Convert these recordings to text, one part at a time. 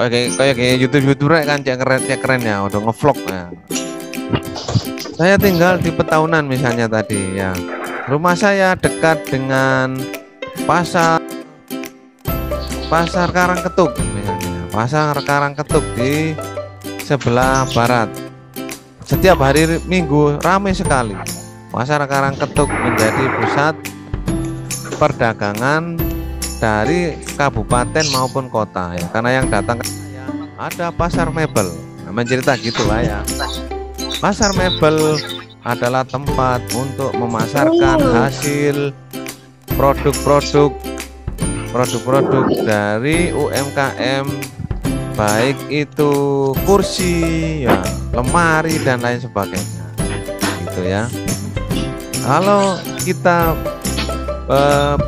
kayak YouTuber kan cek keren ya, udah ngevlog ya. Saya tinggal di Petaunan misalnya tadi ya. Rumah saya dekat dengan pasar Karangketuk misalnya. Pasar Karangketuk di sebelah barat. Setiap hari Minggu ramai sekali. Pasar Karangketuk menjadi pusat perdagangan dari kabupaten maupun kota ya. Karena yang datang ada pasar mebel. Nah, mencerita gitulah ya. Pasar mebel adalah tempat untuk memasarkan hasil produk-produk dari UMKM, baik itu kursi, ya, lemari dan lain sebagainya. Gitu ya. Kalau kita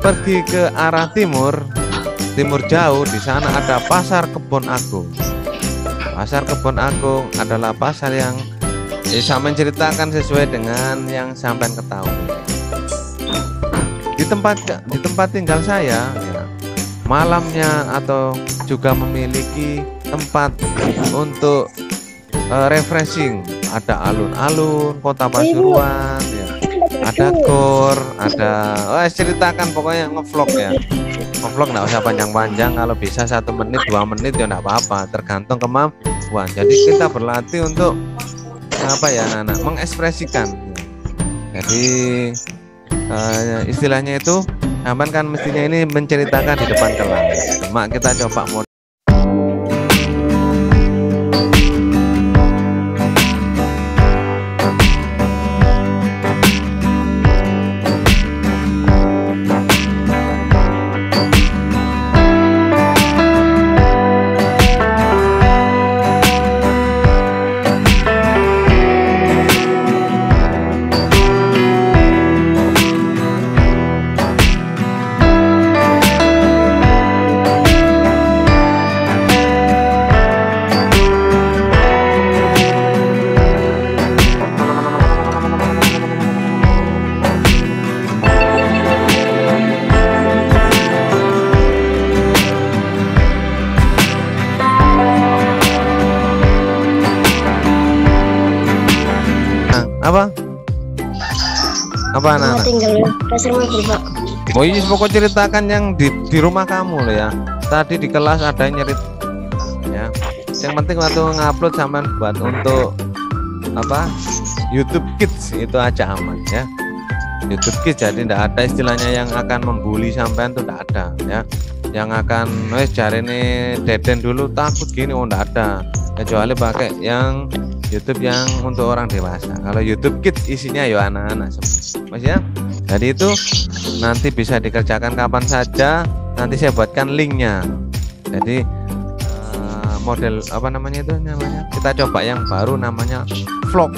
pergi ke arah timur jauh, di sana ada Pasar Kebon Agung. Pasar Kebon Agung adalah pasar yang bisa menceritakan sesuai dengan yang sampean ketahui. Di tempat tinggal saya ya, malamnya atau juga memiliki tempat untuk refreshing. Ada alun-alun Kota Pasuruan ya. Ada gor, ada ceritakan pokoknya ngevlog ya. Ngevlog nggak usah panjang-panjang, kalau bisa 1 menit 2 menit ya nggak apa-apa, tergantung kemampuan. Jadi kita berlatih untuk apa ya anak-anak mengekspresikan. Jadi istilahnya itu aman kan, mestinya ini menceritakan di depan kelas. Cuma kita coba mau apa anak-anak? Tinggal pasar mebel, Pak. Oh iya, pokok ceritakan yang di rumah kamu loh ya. Tadi di kelas ada nyerit ya. Yang penting waktu ngupload sama buat untuk apa YouTube Kids itu aja aman ya. YouTube Kids, jadi tidak ada istilahnya yang akan membuli sampean, tuh tidak ada ya. Yang akan cari nih deden dulu takut gini, tidak ada, kecuali pakai yang YouTube yang untuk orang dewasa. Kalau YouTube Kids isinya ya anak-anak semua, Mas ya. Jadi itu nanti bisa dikerjakan kapan saja. Nanti saya buatkan linknya. Jadi model apa namanya itu namanya? Kita coba yang baru namanya vlog.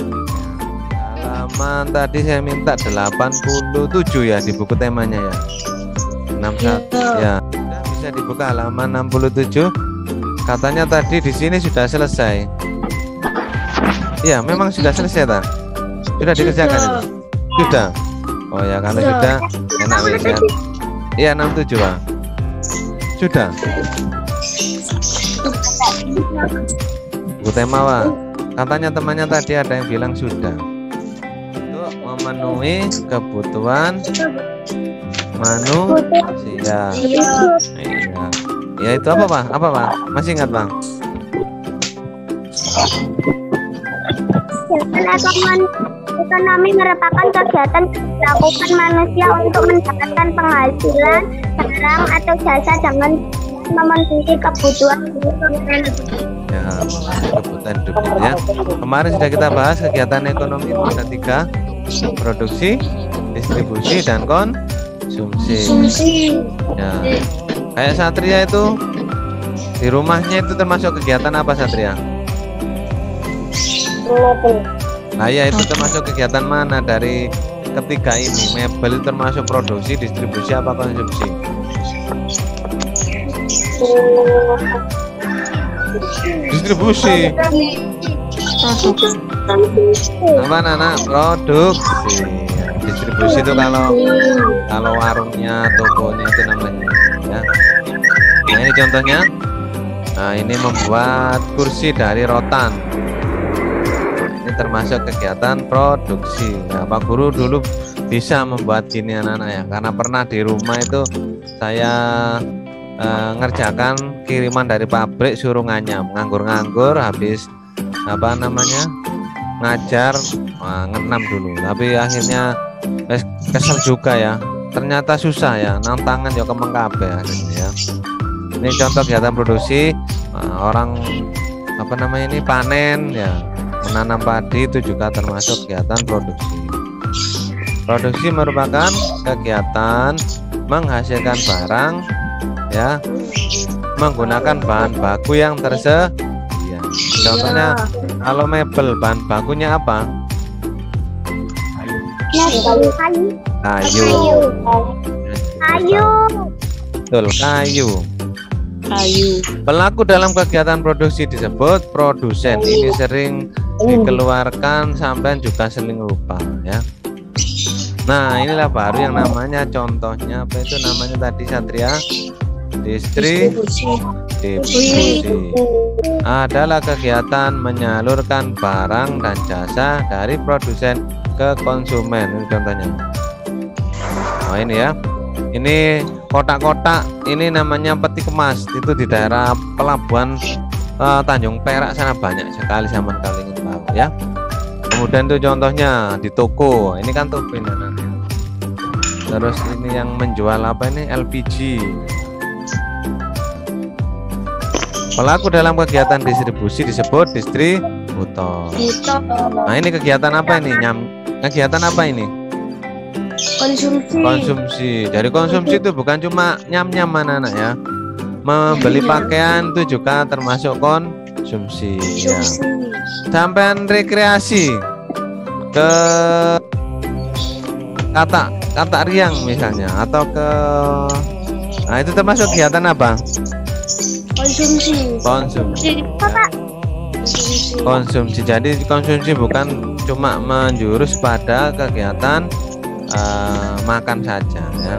Halaman tadi saya minta 87 ya di buku temanya ya. 61 ya. Bisa dibuka halaman 67. Katanya tadi di sini sudah selesai. Iya, memang sudah selesai tak? Sudah dikerjakan itu? Sudah. Oh ya, kalau sudah enak ya. Iya, 67 Pak. Sudah. Bu tema Pak. Katanya temannya tadi ada yang bilang sudah. Untuk memenuhi kebutuhan manusia. Iya. Ya itu apa Pak? Apa Pak? Masih ingat Bang? Ekonomi merupakan kegiatan yang dilakukan manusia untuk mendapatkan penghasilan barang atau jasa dengan memenuhi kebutuhan ya, kebutuhan hidupnya. Kemarin sudah kita bahas kegiatan ekonomi itu ada 3: produksi, distribusi, dan konsumsi. Ya, kayak Satria itu di rumahnya itu termasuk kegiatan apa Satria? Nah ya, itu termasuk kegiatan mana dari ketiga ini? Mebel itu termasuk produksi, distribusi, apa konsumsi? Distribusi. Apa anak? Produksi. Distribusi itu kalau warungnya, tokonya itu namanya ya. Nah ini contohnya Nah, ini membuat kursi dari rotan. Ini termasuk kegiatan produksi. Nah, Pak Guru dulu bisa membuat gini anak-anak ya, karena pernah di rumah itu saya ngerjakan kiriman dari pabrik suruh nganyam, nganggur-nganggur, habis apa namanya ngajar, ngenam dulu, tapi akhirnya kesel juga ya, ternyata susah ya, nang tangan ya kemeng kabeh ya. Ini contoh kegiatan produksi. Orang apa namanya ini panen ya, menanam padi itu juga termasuk kegiatan produksi. Produksi merupakan kegiatan menghasilkan barang ya, menggunakan bahan baku yang tersedia. Contohnya kalau mebel bahan bakunya apa? Kayu. Betul, kayu. Pelaku dalam kegiatan produksi disebut produsen. Ini sering dikeluarkan, sampai juga sering lupa ya. Nah, inilah baru yang namanya contohnya apa itu namanya tadi Satria? Distribusi. Adalah kegiatan menyalurkan barang dan jasa dari produsen ke konsumen. Ini contohnya. Oh, ini ya. Ini kotak-kotak, ini namanya peti kemas. Itu di daerah pelabuhan Tanjung Perak sana banyak sekali, zaman kali ingin tahu ya. Kemudian itu contohnya di toko. Ini kan toko ini. Terus ini yang menjual apa ini? LPG. Pelaku dalam kegiatan distribusi disebut distributor. Nah, ini kegiatan apa ini? Kegiatan apa ini? Konsumsi. Dari konsumsi itu bukan cuma nyam-nyam anak-anak ya. Membeli pakaian itu juga termasuk konsumsi ya. Sampai rekreasi ke kata riang misalnya, atau ke, nah itu termasuk kegiatan apa? Konsumsi. Jadi konsumsi bukan cuma menjurus pada kegiatan makan saja ya.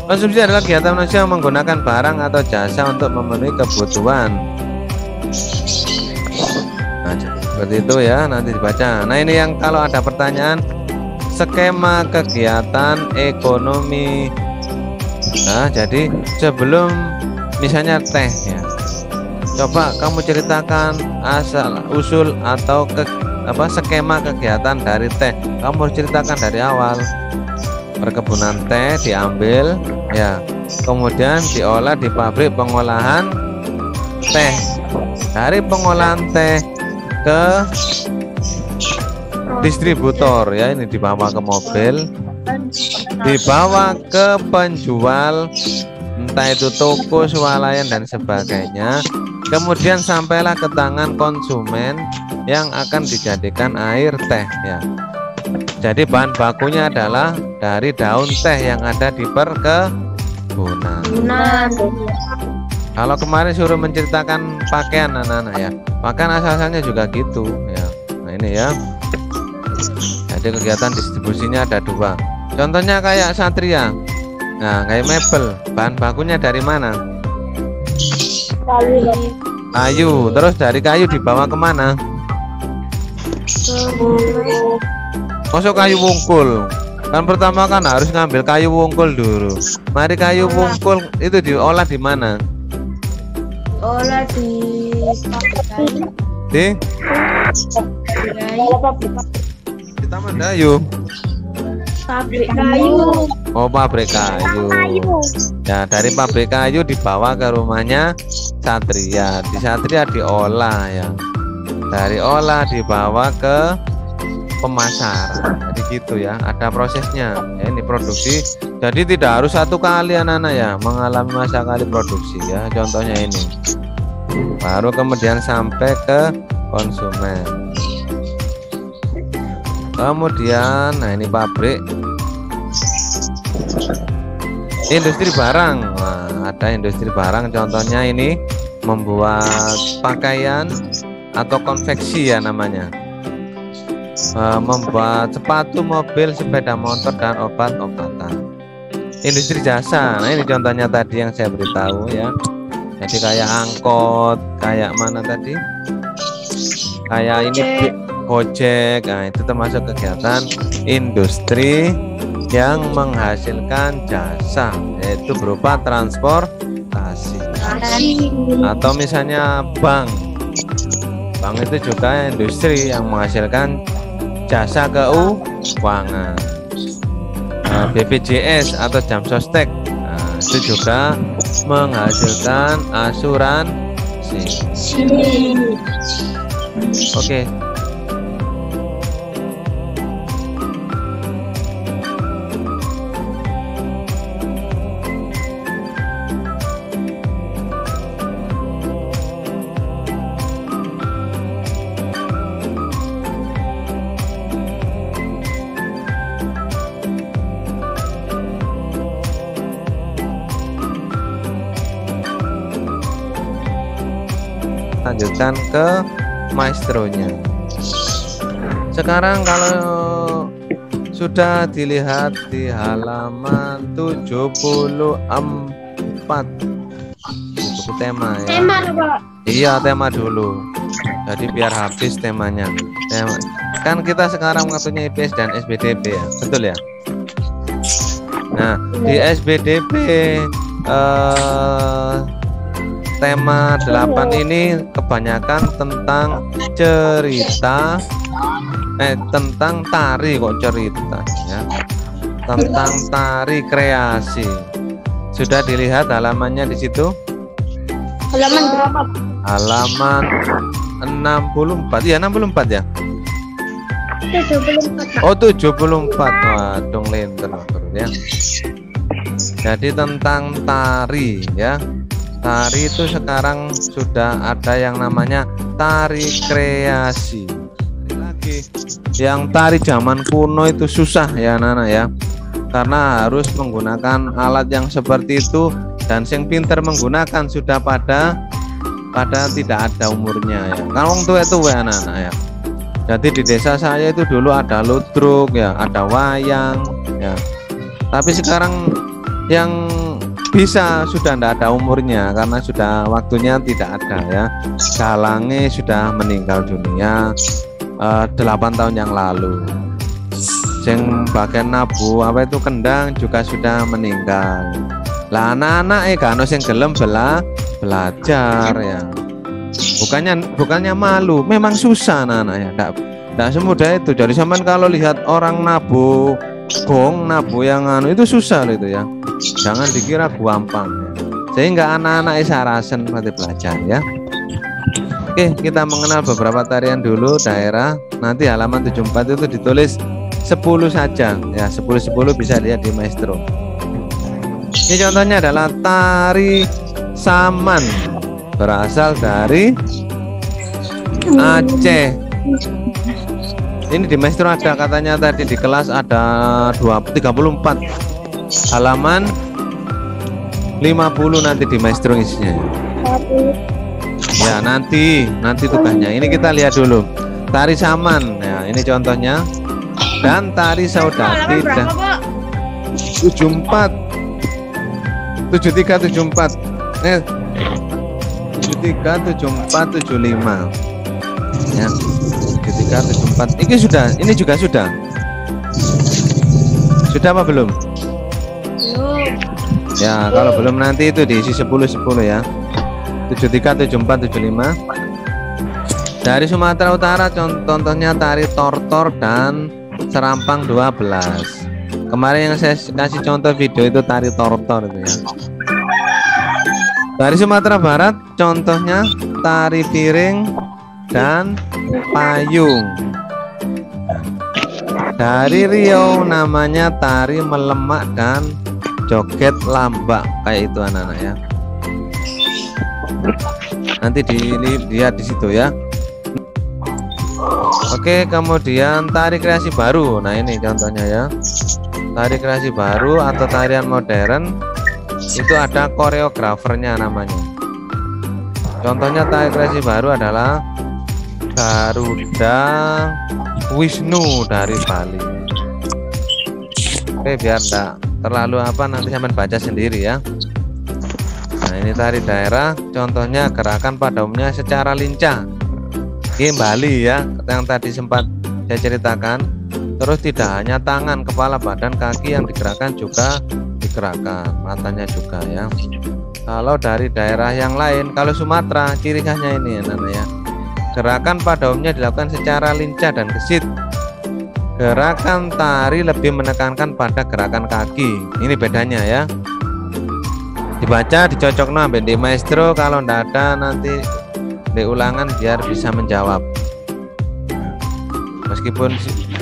Konsumsi adalah kegiatan manusia menggunakan barang atau jasa untuk memenuhi kebutuhan. Nah, seperti itu ya, nanti dibaca. Nah, ini yang kalau ada pertanyaan, skema kegiatan ekonomi. Nah, jadi sebelum misalnya teh ya, coba kamu ceritakan asal usul atau skema kegiatan dari teh. Kamu harus ceritakan dari awal. Perkebunan teh diambil ya, kemudian diolah di pabrik pengolahan teh. Dari pengolahan teh ke distributor ya, ini dibawa ke mobil, dibawa ke penjual, entah itu toko, swalayan dan sebagainya. Kemudian sampailah ke tangan konsumen yang akan dijadikan air teh ya. Jadi bahan bakunya adalah dari daun teh yang ada di perkebunan. Kalau kemarin suruh menceritakan pakaian anak-anak ya, pakaian asal-asalnya juga gitu ya. Nah, ini ya. Jadi kegiatan distribusinya ada dua. Contohnya kayak Satria. Nah, kayak mebel, bahan bakunya dari mana? Kayu. Terus dari kayu dibawa kemana? Masuk kayu wungkul. Kan pertama kan harus ngambil kayu wungkul dulu. Mari kayu wungkul itu diolah di mana? Olah di Taman Dayu. Pabrik kayu. Oh, pabrik kayu. Ya, dari pabrik kayu dibawa ke rumahnya Satria. Di Satria diolah ya. Dari olah dibawa ke pemasaran. Jadi gitu ya, ada prosesnya ya, ini produksi. Jadi tidak harus satu kali anak-anak ya mengalami masa kali produksi ya. Contohnya ini, baru kemudian sampai ke konsumen. Kemudian nah ini pabrik, industri barang. Nah, ada industri barang, contohnya ini membuat pakaian atau konveksi ya namanya, membuat sepatu, mobil, sepeda motor dan obat-obatan. Industri jasa, nah ini contohnya tadi yang saya beritahu ya. Jadi kayak angkot, kayak mana tadi? Kayak ini Gojek. Nah, itu termasuk kegiatan industri yang menghasilkan jasa, yaitu berupa transportasi. Atau misalnya bank. Bank itu juga industri yang menghasilkan jasa keuangan. BPJS atau jam sostek, nah, itu juga menghasilkan asuransi. Oke. Lanjutkan ke maestronya. Sekarang kalau sudah dilihat di halaman 74 buku tema ya. Tema, Pak. Iya, tema dulu. Jadi biar habis temanya. Kan kita sekarang waktunya IPS dan SBDP ya, betul ya? Nah, di SBDP tema 8 ini kebanyakan tentang cerita tentang tari, kok cerita ya, tentang tari kreasi. Sudah dilihat halamannya di situ? Halaman berapa? Halaman 64 ya, 64 ya. 74. Oh, 74. Waduh, lenten ya. Jadi tentang tari ya. Tari itu sekarang sudah ada yang namanya tari kreasi. Lagi yang tari zaman kuno itu susah ya Nana ya, karena harus menggunakan alat yang seperti itu, dan yang pinter menggunakan sudah pada tidak ada umurnya ya. Kalau tua itu ya Nana ya. Jadi di desa saya itu dulu ada ludruk ya, ada wayang ya. Tapi sekarang yang bisa sudah tidak ada umurnya karena sudah waktunya tidak ada ya. Galange sudah meninggal dunia 8 tahun yang lalu. Yang bagian nabu apa itu kendang juga sudah meninggal. Lah anak-anak kan sing gelem belajar ya. Bukannya malu, memang susah anak-anak ya. Tidak semudah itu. Jadi zaman kalau lihat orang nabu gong, nabu yang itu susah itu ya. Jangan dikira gampang ya. Sehingga anak-anak Sarasen nanti belajar ya. Oke, kita mengenal beberapa tarian dulu daerah. Nanti halaman 74 itu ditulis 10 saja ya, 10 bisa lihat di maestro. Ini contohnya adalah tari saman, berasal dari Aceh. Ini di maestro ada, katanya tadi di kelas ada 34 halaman 50 nanti di maestro isinya ya. Nanti tugasnya ini kita lihat dulu tari saman ya, ini contohnya, dan tari saudati 74 73 74 73 74 75 ya, 73 74 ini juga sudah apa belum? Ya, kalau belum nanti itu diisi 10 ya. 73 74 75. Dari Sumatera Utara contohnya tari tortor dan serampang 12. Kemarin yang saya kasih contoh video itu tari tortor itu ya. Dari Sumatera Barat contohnya tari piring dan payung. Dari Riau namanya tari melemak dan joget lambak, kayak itu anak-anak ya. Nanti dilihat di situ ya. Oke, kemudian tari kreasi baru. Nah, ini contohnya ya. Tari kreasi baru atau tarian modern itu ada koreografernya namanya. Contohnya tari kreasi baru adalah Garuda Wisnu dari Bali. Oke, biar enggak terlalu nanti sampai baca sendiri ya. Nah, ini Ini tari daerah, contohnya gerakan pada umumnya secara lincah. Kembali ya, yang tadi sempat saya ceritakan. Terus tidak hanya tangan, kepala, badan, kaki yang digerakkan juga digerakkan, matanya juga ya. Kalau dari daerah yang lain, kalau Sumatera ciri khasnya ini ya Nana ya. Gerakan pada umumnya dilakukan secara lincah dan gesit. Gerakan tari lebih menekankan pada gerakan kaki. Ini bedanya ya. Dibaca, dicocok ambil di maestro, kalau ndak ada nanti di ulangan biar bisa menjawab. Meskipun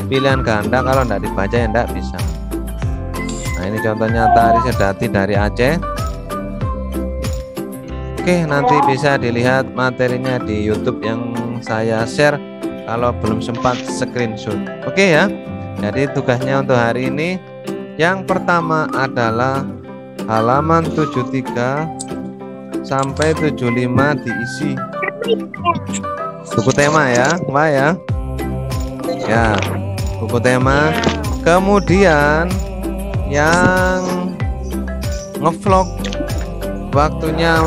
pilihan ganda, kalau ndak dibaca ya ndak bisa. Nah ini contohnya tari sedati dari Aceh. Oke, nanti bisa dilihat materinya di YouTube yang saya share kalau belum sempat screenshot. Oke ya. Jadi tugasnya untuk hari ini yang pertama adalah halaman 73 sampai 75 diisi buku tema ya, Mbak ya. Ya, buku tema. Kemudian yang ngevlog waktunya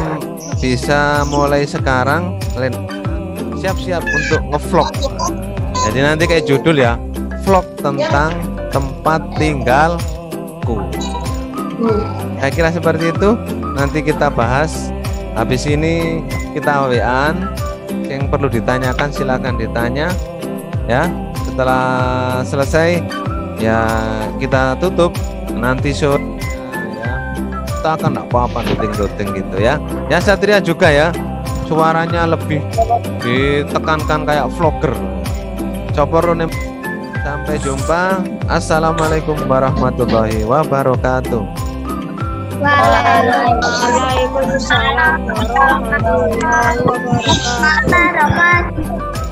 bisa mulai sekarang, kalian siap-siap untuk ngevlog. Jadi nanti kayak judul ya, vlog tentang tempat tinggalku. Saya kira seperti itu. Nanti kita bahas. Habis ini kita WA-an. Yang perlu ditanyakan silakan ditanya ya. Setelah selesai ya kita tutup. Nanti sore ya, kita akan apa-apa rutin gitu ya. Ya Satria juga ya, suaranya lebih ditekankan kayak vlogger. Coporunem. Sampai jumpa. Assalamualaikum warahmatullahi wabarakatuh. Waalaikumsalam warahmatullahi wabarakatuh.